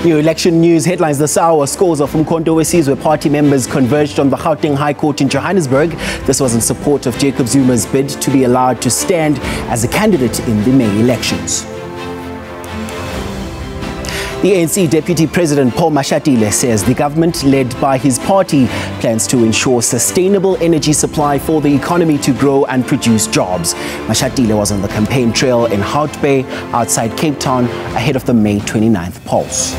New election news headlines this hour. Scores of Umkhonto Wesizwe party members converged on the Gauteng High Court in Johannesburg. This was in support of Jacob Zuma's bid to be allowed to stand as a candidate in the May elections. The ANC Deputy President Paul Mashatile says the government, led by his party, plans to ensure sustainable energy supply for the economy to grow and produce jobs. Mashatile was on the campaign trail in Hout Bay outside Cape Town ahead of the May 29th polls.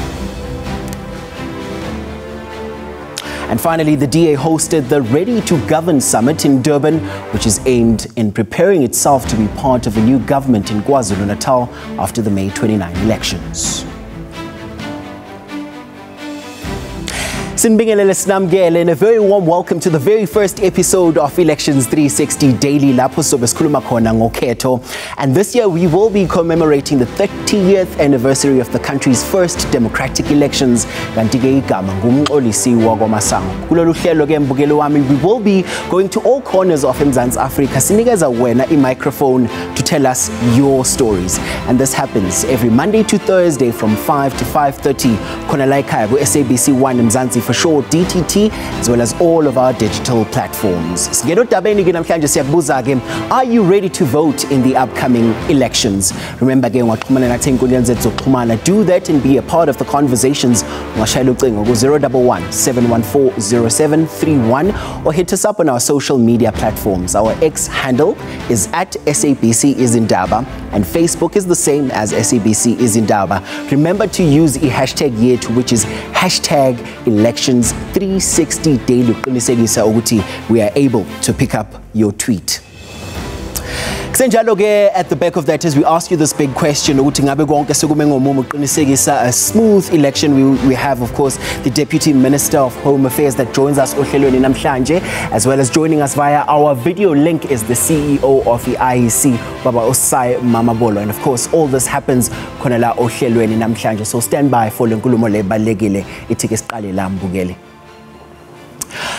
And finally, the DA hosted the Ready to Govern Summit in Durban, which is aimed in preparing itself to be part of a new government in KwaZulu-Natal after the May 29 elections. Sinbingelele Snamgele, and a very warm welcome to the very first episode of Elections 360 Daily lapho sobe sikhuluma khona ngokhetho. And this year we will be commemorating the 30th anniversary of the country's first democratic elections. Kanti ke igama ngumxolisi wakwaMasango. Kulolu hlelo ke mbukeli wami, we will be going to all corners of Mzansi Africa sinikeza wena microphone to tell us your stories. And this happens every Monday to Thursday from 5 to 5:30 khona la ekhaya ku SABC 1 Mzansi for sure, DTT, as well as all of our digital platforms. Are you ready to vote in the upcoming elections? Remember, do that and be a part of the conversations. 011-714-0731 or hit us up on our social media platforms. Our X handle is at SABC Izindaba and Facebook is the same as SABC Izindaba. Remember to use the hashtag yetu, which is hashtag Elections 360 Daily. We are able to pick up your tweet. At the back of that, as we ask you this big question, a smooth election. We have, of course, the Deputy Minister of Home Affairs that joins us, as well as joining us via our video link is the CEO of the IEC, Baba Osai Mamabolo. And of course, all this happens so stand by for Lenkulumo Lebalegile Itikesqale Lambugele.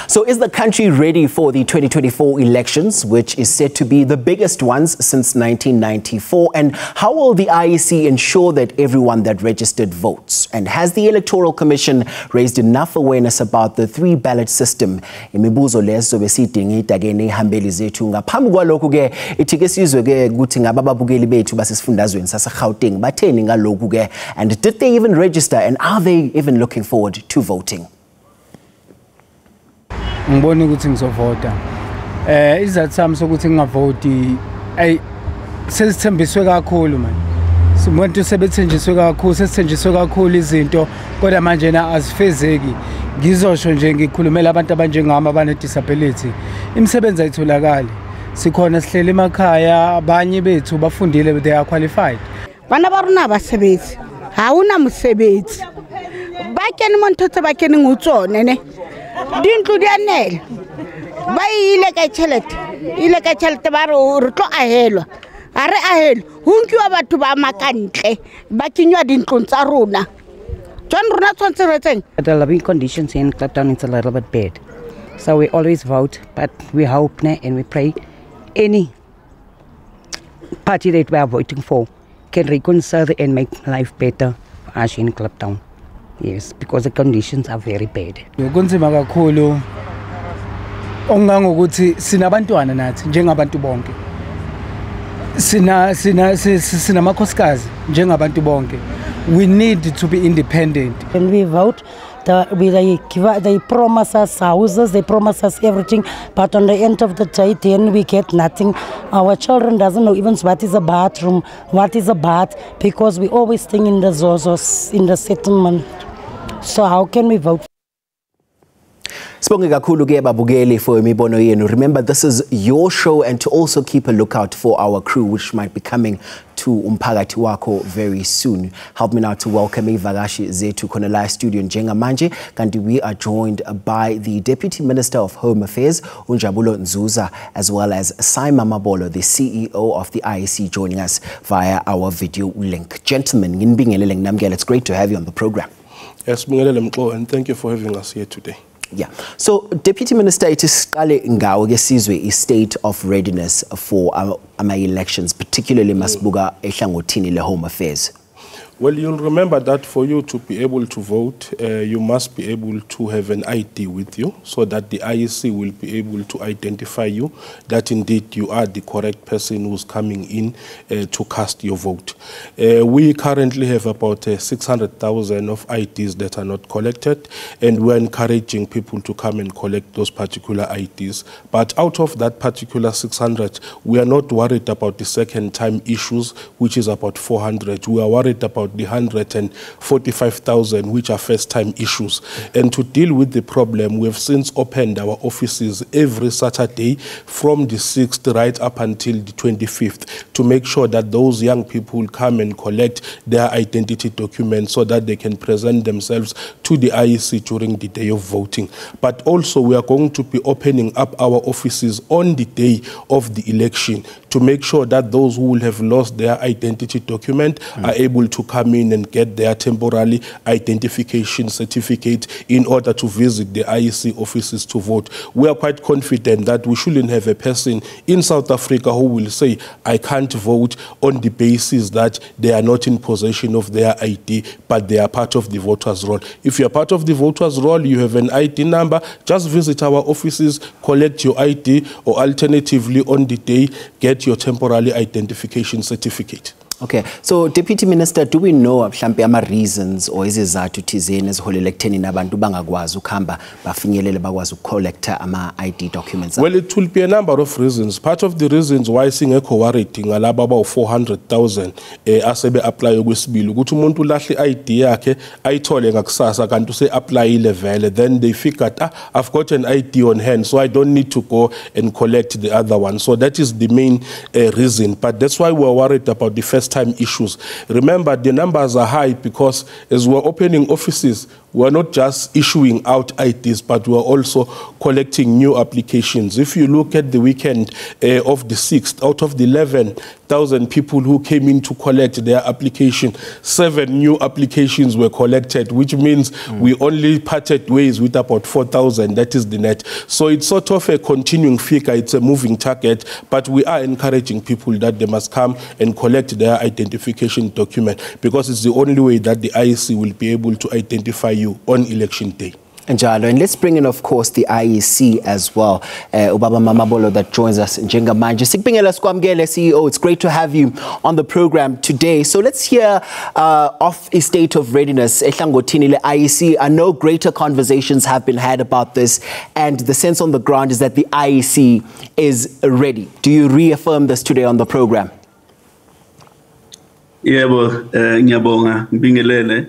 So is the country ready for the 2024 elections, which is said to be the biggest ones since 1994? And how will the IEC ensure that everyone that registered votes? And has the Electoral Commission raised enough awareness about the three-ballot system? Imibuzo lezo besidingida ke nehambeli zethu ngaphambi kwalokho ke itikesizwe ke ukuthi ngabababukeli bethu basesifundazweni sase-Gauteng batheni ngalokhu ke, and did they even register, and are they even looking forward to voting? Ngibona ukuthi ngizovota. Izathu sami sokuthi ngingavoti sesithembiswe kakhulu man. Simuntu sebethenjiswe kakhulu, sesithenjiswe kakhulu izinto kodwa manje na azifezeki. Ngizosho nje ngikhulumela abantu abanjengami abane disability. Imisebenzi ayitholakali. Sikhona sihlele emakhaya, abanye bethu bafundile, they are qualified. Bana baruna basebenzi. Hauna msebenzi. Bakeni montotse bakeni ngutsone ne. Dintlu dianele ba ile ka chelete ba re tlo ahelwa are ahelo hunkiwa batho ba makantle ba kinywa dintlu tsa rona John rona tsontse retseng. The living conditions here in Kliptown is a little bit bad, so we always vote, but we hope and we pray any party that we are voting for can reconcile and make life better for us in Kliptown. Yes, because the conditions are very bad. Kunzima kakhulu ongangokuthi sinabantwana nathi njengabantu bonke. Sina makhosikazi njengabantu bonke. We need to be independent. When we vote, they promise us houses, they promise us everything, but on the end of the day, then we get nothing. Our children doesn't know even what is a bathroom, what is a bath, because we always stay in the zozos, in the settlement. So how can we vote? Remember, this is your show, and to also keep a lookout for our crew, which might be coming to Umphakathi Wako very soon. Help me now to welcome Ivakashi Zetu Konelai Studio in Manje. Kanti we are joined by the Deputy Minister of Home Affairs, Unjabulo Nzuza, as well as Saima Mabolo, the CEO of the IEC, joining us via our video link. Gentlemen, it's great to have you on the program. Yes, and thank you for having us here today. Yeah. So, Deputy Minister, it is a state of readiness for our elections, particularly Masbuga Ehlangotini le Home Affairs. Well, you'll remember that for you to be able to vote, you must be able to have an ID with you so that the IEC will be able to identify you, that indeed you are the correct person who's coming in to cast your vote. We currently have about 600,000 of IDs that are not collected, and we're encouraging people to come and collect those particular IDs. But out of that particular 600, we are not worried about the second time issues, which is about 400. We are worried about the 145,000, which are first-time issues. And to deal with the problem, we have since opened our offices every Saturday from the 6th right up until the 25th to make sure that those young people come and collect their identity documents so that they can present themselves to the IEC during the day of voting. But also, we are going to be opening up our offices on the day of the election to make sure that those who will have lost their identity document are able to come in and get their temporary identification certificate in order to visit the IEC offices to vote. We are quite confident that we shouldn't have a person in South Africa who will say, I can't vote on the basis that they are not in possession of their ID, but they are part of the voters' roll. If you are part of the voters' roll, you have an ID number, just visit our offices, collect your ID, or alternatively on the day, get your temporary identification certificate. Okay, so Deputy Minister, do we know mhlambe ama reasons or izizathu thizeni eziholele ekutheni abantu bangakwazi ukuhamba bafinyelele bakwazi ukucollecta ama ID documents? Well, it will be a number of reasons. Part of the reasons why singekho worried ngalaba about 400,000 asebe apply okwesibili ukuthi umuntu ulahle ID yakhe ayithole ngakusasa kanti use applyile vele, then they figured I've got an ID on hand so I don't need to go and collect the other one. So that is the main reason, but that's why we're worried about the first time issues. Remember, the numbers are high because as we're opening offices, we're not just issuing out IDs, but we're also collecting new applications. If you look at the weekend of the 6th, out of the 11,000 people who came in to collect their application, 7 new applications were collected, which means we only parted ways with about 4,000. That is the net. So it's sort of a continuing figure. It's a moving target, but we are encouraging people that they must come and collect their identification document because it's the only way that the IEC will be able to identify you on election day. And let's bring in, of course, the IEC as well. Ubaba Mamabolo that joins us in Njengamanje. Sikbingela Skwamgele, CEO, it's great to have you on the program today. So let's hear of a state of readiness. Ehlangothini le IEC, I know greater conversations have been had about this, and the sense on the ground is that the IEC is ready. Do you reaffirm this today on the program? Yebo, ngiyabonga ngibingelele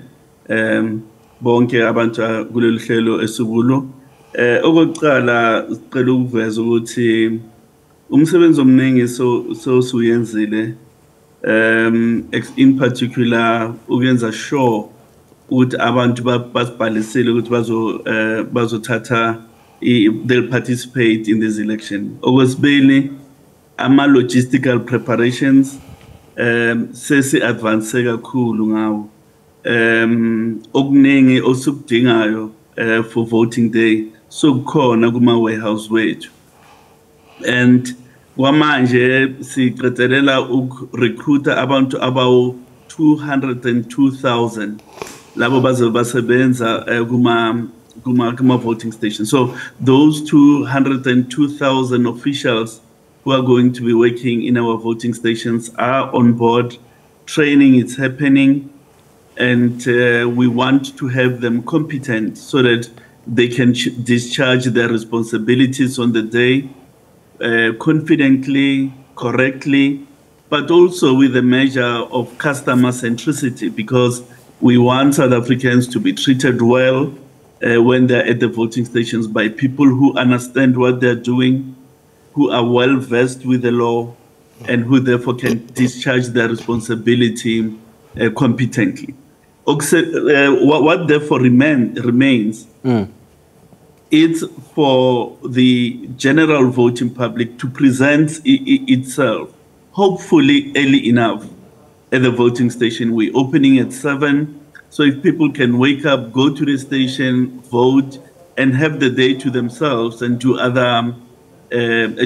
bonke abantu kulolu hlelo esubulo. Okokuqala sicela ukuveza ukuthi umsebenzi omningi suyenzile, in particular ukuyenza sure ukuthi abantu basibhalisile ukuthi bazothatha they'll participate in this election. Okwesibili, ama logistical preparations sesi advance kakhulu ngawo. Okuningi osukudingayo for voting day sokukhona kuma warehouse wethu, and kwamanje siqedelela ukurecruita abantu abawu 202,000 labo basebenza kuma voting stations. So those 202,000 officials who are going to be working in our voting stations are on board. Training is happening, and we want to have them competent so that they can discharge their responsibilities on the day confidently, correctly, but also with a measure of customer centricity, because we want South Africans to be treated well when they're at the voting stations by people who understand what they're doing, who are well versed with the law, and who therefore can discharge their responsibility competently. What therefore remains it's for the general voting public to present itself, hopefully early enough at the voting station. We're opening at 7, so if people can wake up, go to the station, vote, and have the day to themselves and do other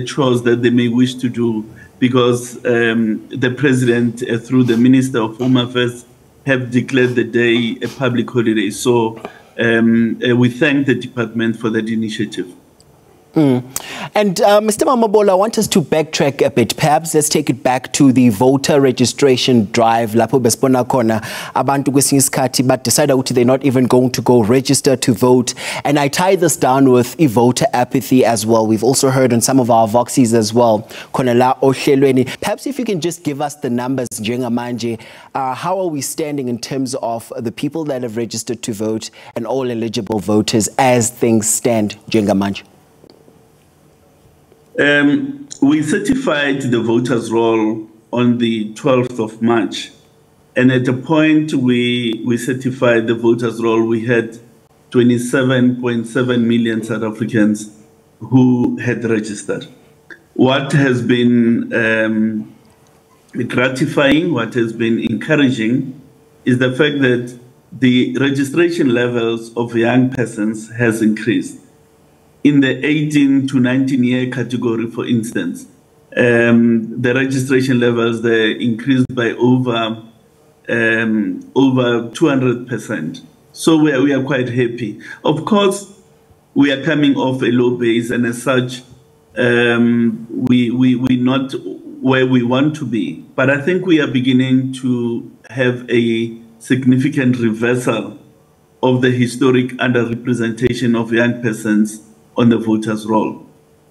chores that they may wish to do, because the president, through the Minister of Home Affairs, have declared the day a public holiday. So we thank the department for that initiative. And Mr. Mamabola, I want us to backtrack a bit. Perhaps let's take it back to the voter registration drive. Lapho besibona khona abantu kwesinye isikhathi but decide ukuthi they're not even going to go register to vote. And I tie this down with voter apathy as well. We've also heard on some of our voxies as well. Khona la ohlelweni. Perhaps if you can just give us the numbers njengamanje, how are we standing in terms of the people that have registered to vote and all eligible voters as things stand njengamanje? We certified the voters' roll on the 12th of March. And at the point we certified the voters' roll, we had 27.7 million South Africans who had registered. What has been gratifying, what has been encouraging, is the fact that the registration levels of young persons has increased. In the 18 to 19 year category, for instance, the registration levels they increased by over 200%. So we are quite happy. Of course, we are coming off a low base, and as such, we're not where we want to be. But I think we are beginning to have a significant reversal of the historic underrepresentation of young persons on the voters' roll.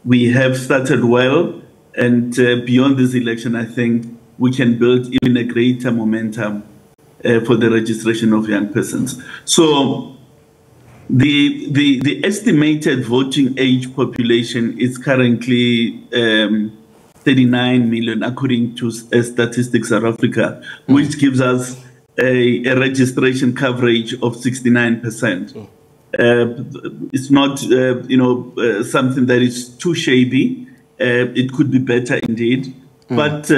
We have started well, and beyond this election, I think we can build even a greater momentum for the registration of young persons. So the estimated voting age population is currently 39 million, according to Statistics South Africa, which gives us a registration coverage of 69%. It's not, something that is too shabby. It could be better indeed. But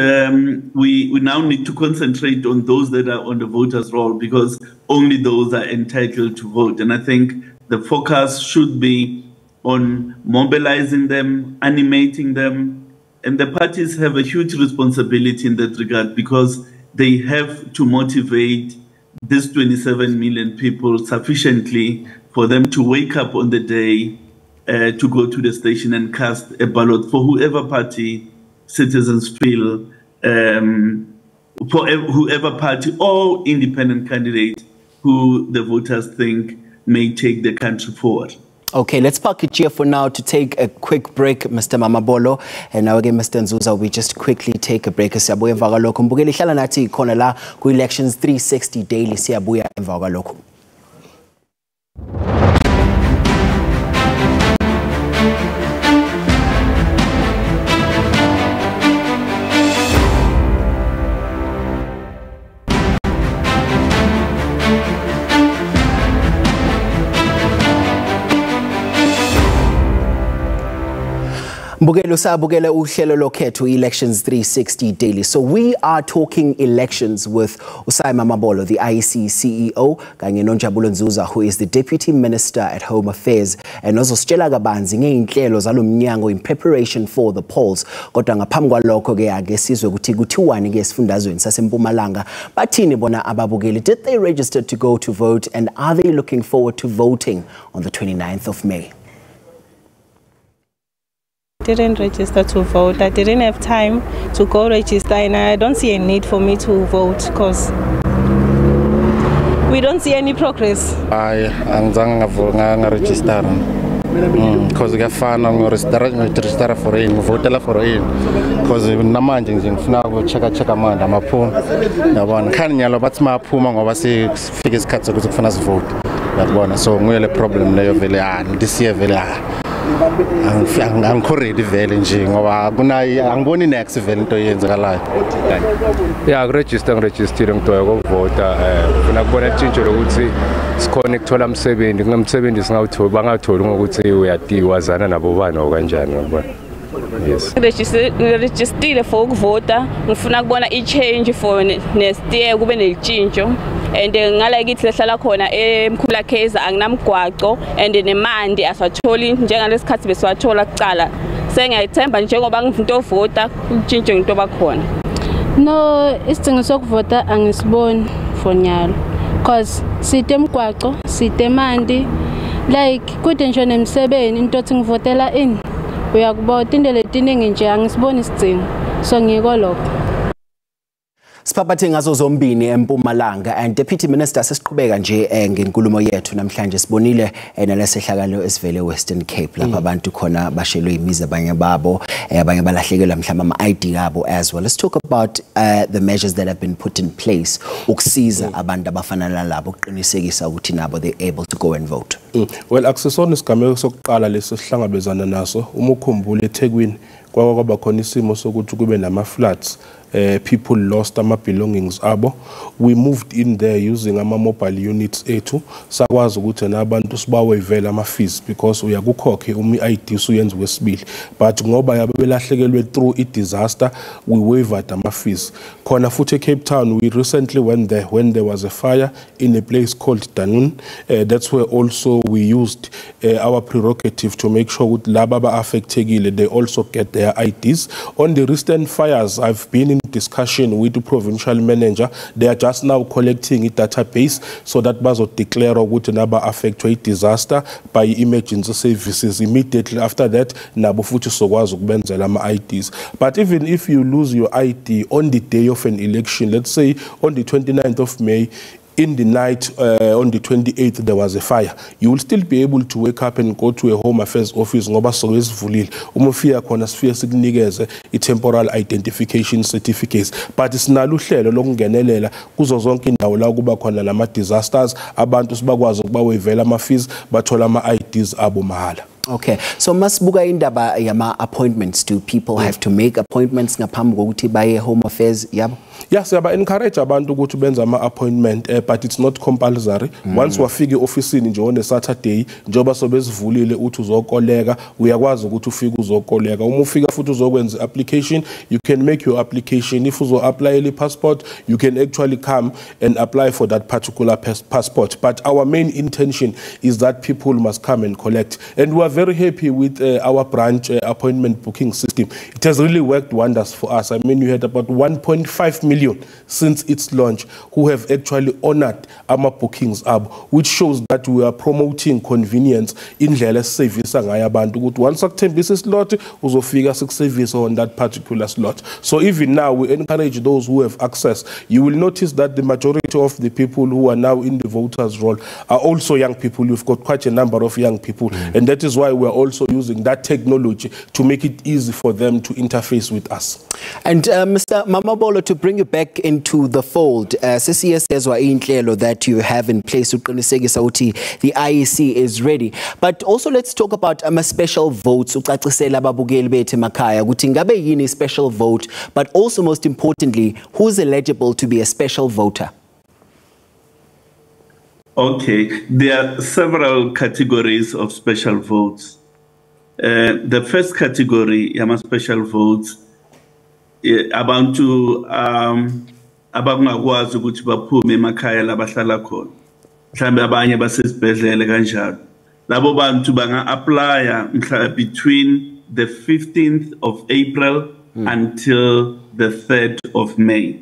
we now need to concentrate on those that are on the voters' roll, because only those are entitled to vote. And I think the focus should be on mobilizing them, animating them. And the parties have a huge responsibility in that regard, because they have to motivate these 27 million people sufficiently for them to wake up on the day to go to the station and cast a ballot for whoever party citizens feel, for whoever party or independent candidate who the voters think may take the country forward. Okay, let's park it here for now to take a quick break, Mr. Mamabolo. And now again, Mr. Nzuza, we just quickly take a break. Siyabuya emva kwalokho. Mbukeli hlala nathi khona la ku Elections 360 Daily. Siyabuya emva kwalokho. Mbukelo sabukela uhlelo lokhetho Elections 360 Daily. So we are talking elections with Usai Mamabolo, the IEC CEO, kanye noNjabulo Nzuza, who is the Deputy Minister at Home Affairs, and ozositshela kabanzi ngeinhlelo zalomnyango in preparation for the polls. Kodwa ngaphambi kwalokho ke ake sizwe ukuthi kuthiwani ke esifundazweni saseMpumalanga. Bathini bona ababukeli? Did they register to go to vote, and are they looking forward to voting on the 29th of May? Didn't register to vote. I didn't have time to go register, and I don't see a need for me to vote because we don't see any progress. I angizange register because ngiyafana ngiregister for in ngivotela for in because namanje nje ngifuna ukucheka manje amaphuma yabona khani nyalo bathi maphuma ngoba sifike isikhathi sokuthi kufuna sivote yabona so nguyele problem leyo vele this year vele angikhoredi vele nje ngoba angiboni next vele into yenzakalayo register ngitoya ukuvota ufuna kubona tshintsho lokuthi sikhona ukuthola umsebenzi ngomsebenzi singawuthola bangatholi ngokuthi uyadiwazana nabo bana okanjani ngibona. Yes. Register for ukuvota ngifuna kubona i-change for next year kube nelitshintsho and ngala kithi lehlala khona emkhula kheza anginamgwaco and nemandi asatholi njengalesikhathi besiwathola kucala sengiyayithemba njengoba ngifuna ukuvota utshintsho into bakhona. No, isidingo sokuvota angisiboni for nyalo because site emgwaqo site mandi like kude nje nemsebeni into othi ngivotela in uyakubona into letiningi nje angisiboni isidingo so ngiko lokho. Sipaphathe ngazo zombini eMpumalanga and Deputy Minister sesiqhubeka nje ngenkulumo yethu namhlanje sibonile nalesehlakalo esivele Western Cape lapha abantu khona bashelwe imizi abanye babo abanye balahlekelwa mhlamba ama-ID abo as well. Let's talk about the measures that have been put in place ukusiza abantu abafana nalabo ukuqinisekisa ukuthi nabo they able to go and vote. Well, akusesona isigameko sokuqala lesi sihlangabezana naso uma ukhumbula eThekwini kwaba khona isimo sokuthi kube nama floods. People lost ama belongings abo. We moved in there using ama mobile units ethu sakwazi ukuthi nabantu sibawevela ama fees because uyakukhokhe umi-ID uyenze wesibili but ngoba yabelahlekelwe through i-disaster we waived ama fees. Khona futhi eCape Town we recently went there when there was a fire in a place called Danun. That's where also we used our prerogative to make sure that laba ba affected they also get their IDs. On the recent fires I've been in discussion with the provincial manager. They are just now collecting a database so that bazo declare ukuthi naba affected disaster by emergency services immediately after that nabo futhi sokwazi ukubenzela ama IDs. But even if you lose your ID on the day of an election, let's say on the 29th of May, in the night on the 28th there was a fire, you will still be able to wake up and go to a Home Affairs office ngoba sowesivulile umufika khona sifike sikunikeze i-temporal identification certificates. But sinalo uhlelo lokungenelela kuzo zonke indawo la kuba khona lama disasters abantu sibakwazi ukubawevela ama fees bathola ama IDs abo mahala. Okay, so masibuka indaba yama appointments. Do people have to make appointments ngaphambi kokuthi baye Home Affairs yabo? Yes, yaba encourage abantu ukuthi benza ama appointment but it's not compulsory. Once wafika officeini nje on Saturday njoba sobesivulile uthi uzokoleka uyakwazi ukuthi ufike uzokoleka. Uma ufika futhi uzokwenza application, you can make your application. If uzo apply a passport, you can actually come and apply for that particular passport. But our main intention is that people must come and collect. And we are very happy with our branch appointment booking system. It has really worked wonders for us. I mean, we had about 1.5 million since its launch who have actually honored our bookings up, which shows that we are promoting convenience in the service. Once akuthembisa slot uzofika service on that particular slot. So even now we encourage those who have access. You will notice that the majority of the people who are now in the voters roll are also young people. You've got quite a number of young people, and that is why we're also using that technology to make it easy for them to interface with us. And Mr. Mamabolo, to bring you back into the fold, sesiyezwa inhlelo that you have in place uqinisekisa ukuthi the IEC is ready. But also let's talk about special votes. Ucacisela ababukeli bethu emakhaya ukuthi ngabe yini special vote, but also most importantly, who's eligible to be a special voter? Okay, there are several categories of special votes. The first category, yama special votes, abantu abangakwazi ukuthi baphume emakhaya labahlala khona. Mhlambe abanye basesibhedlela kanjalo. Labo bantu banga apply between the 15th of April until the 3rd of May.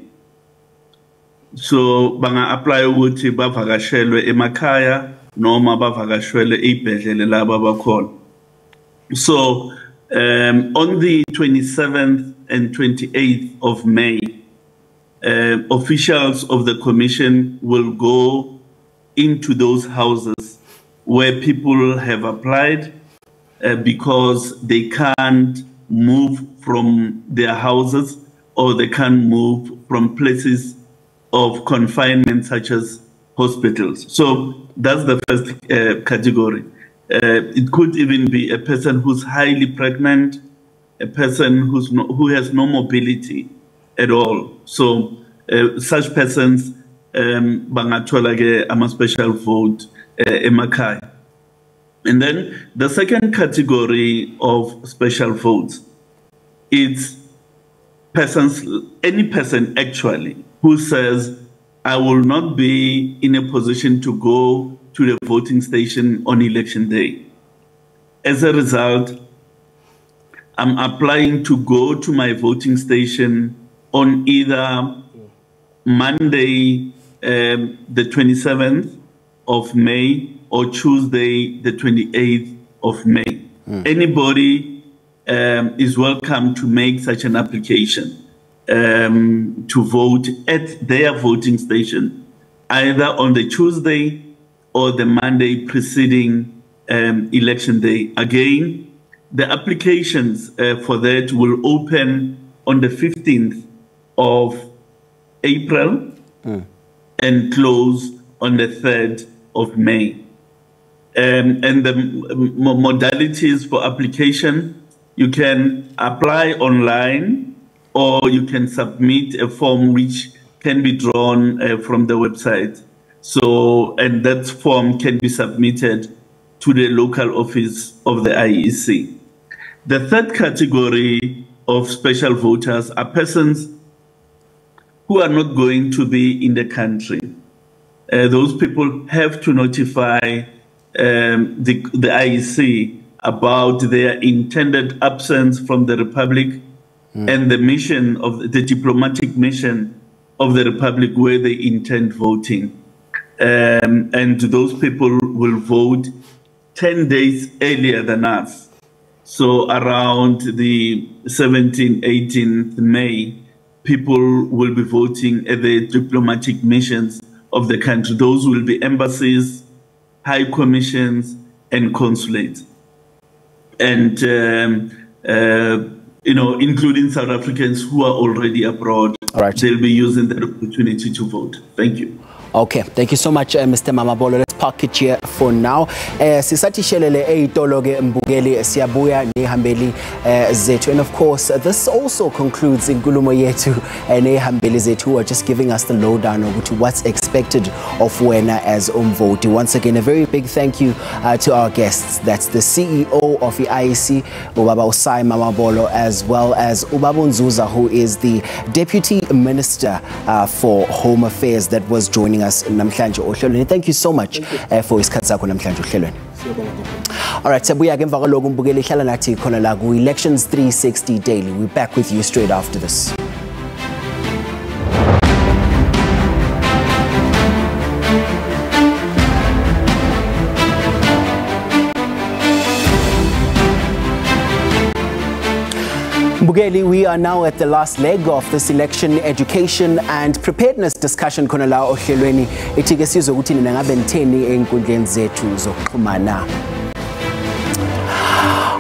So banga apply ukuthi bavakashelwe emakhaya noma bavakashelwe ezibhedlela laba abakhona. So on the 27th and 28th of May, officials of the commission will go into those houses where people have applied because they can't move from their houses or they can't move from places of confinement such as hospitals. So that's the first category. It could even be a person who's highly pregnant, a person who has no mobility at all. So such persons bangathola ama special vote emakhaya. And then the second category of special votes, it's persons, any person actually who says, I will not be in a position to go to the voting station on election day. As a result, I'm applying to go to my voting station on either Monday, the 27th of May or Tuesday, the 28th of May. Anybody is welcome to make such an application to vote at their voting station, either on the Tuesday or the Monday preceding election day. Again, the applications for that will open on the 15th of April and close on the 3rd of May. And the modalities for application, you can apply online or you can submit a form which can be drawn from the website. So, and that form can be submitted to the local office of the IEC. The third category of special voters are persons who are not going to be in the country. Those people have to notify the IEC about their intended absence from the Republic and the mission of the diplomatic mission of the Republic where they intend voting. And those people will vote 10 days earlier than us. So around the 17th, 18th May, people will be voting at the diplomatic missions of the country. Those will be embassies, high commissions, and consulates. And, including South Africans who are already abroad, they'll be using that opportunity to vote. Thank you. Okay, thank you so much, Mr. Mamabolo. Let's park it here for now. Sisathi shelele eitolo ke mbukeli siyabuya nehambeli zethu, and of course this also concludes inkulumo yethu nehambeli zethu, who are just giving us the lowdown of what's expected of wena as umvoti. Once again, a very big thank you to our guests. That's the CEO of the IEC, Ubaba Osai Mamabolo, as well as Ubaba Nzuza, who is the Deputy Minister for Home Affairs, that was joining us namhlanje ohlelweni. Thank you so much for isikhathi sakho namhlanje ohlelweni. All right, sabuya ke emva kwaloko umbukeli ihlala nathi khona la ku Elections 360 Daily. We're back with you straight after this. Mbugeli, we are now at the last leg of this election education and preparedness discussion khona la ohlelweni. Ethi ke sizwe ukuthi nina ngabe nitheni einkundleni zethu zokuxhumana.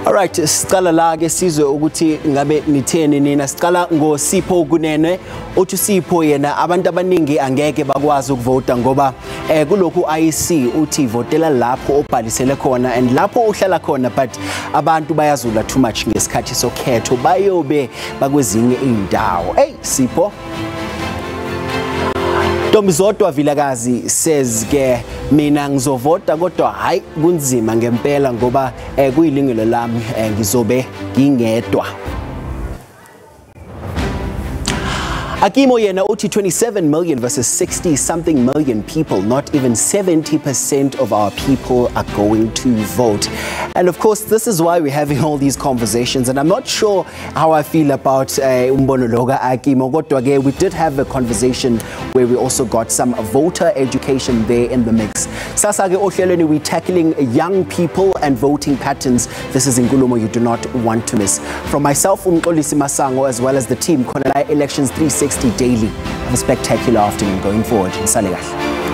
Alright, sicala la ke sizwe ukuthi ngabe nitheni nina. Sicala ngoSipho Kunene. Uthi Sipho yena abantu abaningi angeke bakwazi ukuvota ngoba kulokhu IEC uthi votela lapho obhalisele khona and lapho uhlala khona, but abantu bayazula too much ngesikhathi sokhetho bayobe bakwezinye indawo. Hey Sipho, Ntombizodwa Vilakazi says ke mina ngizovota kodwa hayi kunzima ngempela ngoba kuyilungelo lami ngizobe ngingedwa. Akimo yena uthi 27 million versus 60 something million people, not even 70% of our people are going to vote. And of course this is why we're having all these conversations, and I'm not sure how I feel about umbonologa Akimo. We did have a conversation where we also got some voter education there in the mix. Sasa ke ohlelweni, we're tackling young people and voting patterns. This is inkulumo you do not want to miss. From myself, Umxolisi Masango, as well as the team, Elections 360 Daily. Have a spectacular afternoon going forward. Sale kahle.